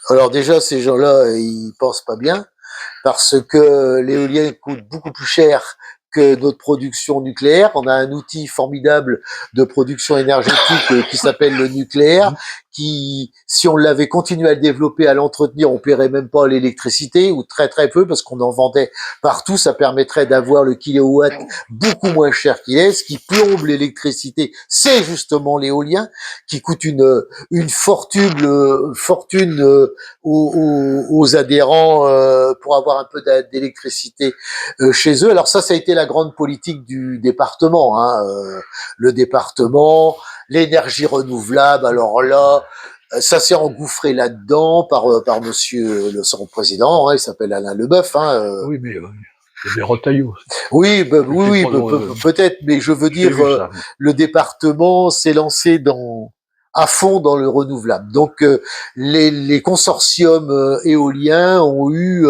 Alors déjà, ces gens-là, ils pensent pas bien parce que l'éolien coûte beaucoup plus cher que notre production nucléaire. On a un outil formidable de production énergétique qui s'appelle le nucléaire, Mhm. qui, si on l'avait continué à le développer, à l'entretenir, on paierait même pas l'électricité, ou très très peu, parce qu'on en vendait partout. Ça permettrait d'avoir le kilowatt beaucoup moins cher qu'il est. Ce qui plombe l'électricité, c'est justement l'éolien, qui coûte une fortune aux adhérents pour avoir un peu d'électricité chez eux. Alors ça a été la grande politique du département. Le département, l'énergie renouvelable. Alors là, ça s'est engouffré là-dedans par monsieur son président. Il s'appelle Alain Leboeuf. Oui, mais il y a des Retailleaux. Oui, oui, Je peut-être, mais je veux l'ai dire, vu ça. le département s'est lancé à fond dans le renouvelable. Donc, les consortiums éoliens ont eu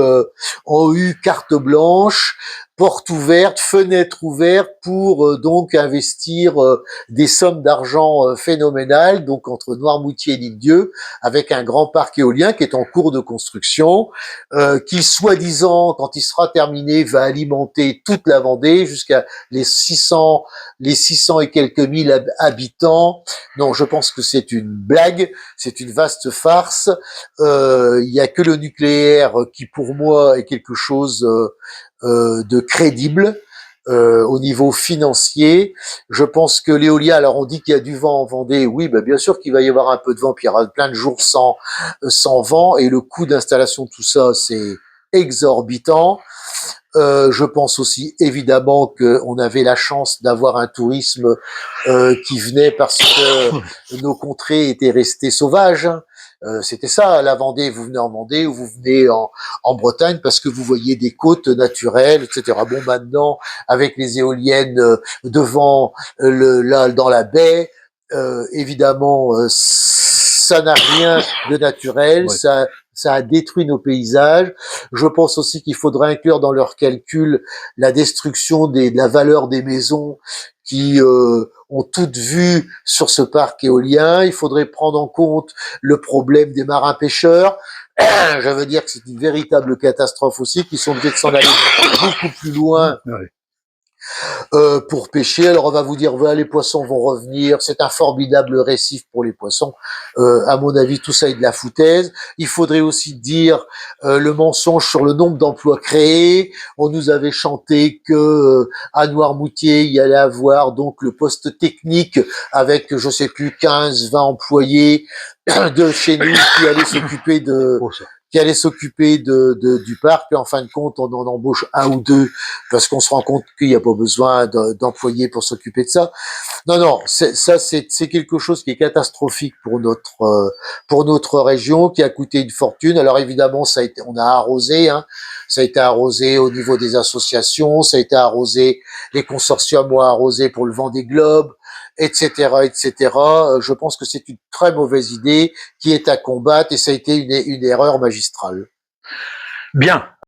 carte blanche, porte ouverte, fenêtre ouverte pour donc investir des sommes d'argent phénoménales, donc entre Noirmoutier et l'Île-Dieu, avec un grand parc éolien qui est en cours de construction, qui soi-disant, quand il sera terminé, va alimenter toute la Vendée jusqu'à les 600 et quelques mille habitants. Non, je pense que c'est une blague, c'est une vaste farce. Il y a que le nucléaire qui, pour moi, est quelque chose de crédible. Au niveau financier, je pense que l'éolien, alors on dit qu'il y a du vent en Vendée, oui, ben bien sûr qu'il va y avoir un peu de vent, puis il y aura plein de jours sans vent, et le coût d'installation de tout ça, c'est exorbitant. Je pense aussi évidemment qu'on avait la chance d'avoir un tourisme qui venait parce que nos contrées étaient restées sauvages. C'était ça, la Vendée, vous venez en Vendée ou vous venez en Bretagne parce que vous voyez des côtes naturelles, etc. Bon, maintenant, avec les éoliennes devant là, dans la baie, évidemment, ça n'a rien de naturel, Ouais. ça a détruit nos paysages. Je pense aussi qu'il faudrait inclure dans leur calcul la destruction de la valeur des maisons qui ont toutes vues sur ce parc éolien. Il faudrait prendre en compte le problème des marins pêcheurs. Je veux dire que c'est une véritable catastrophe aussi, qu'ils sont obligés de s'en aller beaucoup plus loin Ouais. pour pêcher. Alors on va vous dire, voilà, les poissons vont revenir, c'est un formidable récif pour les poissons. À mon avis, tout ça est de la foutaise. Il faudrait aussi dire le mensonge sur le nombre d'emplois créés. On nous avait chanté que à Noirmoutier, il y allait avoir donc le poste technique avec, je sais plus, 15, 20 employés de chez nous qui allait s'occuper du parc. Et en fin de compte, on en embauche un ou deux parce qu'on se rend compte qu'il n'y a pas besoin d'employés pour s'occuper de ça. Non, non, c'est quelque chose qui est catastrophique pour notre région, qui a coûté une fortune. Alors évidemment, on a arrosé, ça a été arrosé au niveau des associations, ça a été arrosé, les consortiums ont arrosé pour le Vendée Globe, etc., etc. Je pense que c'est une très mauvaise idée qui est à combattre et ça a été une erreur magistrale. Bien.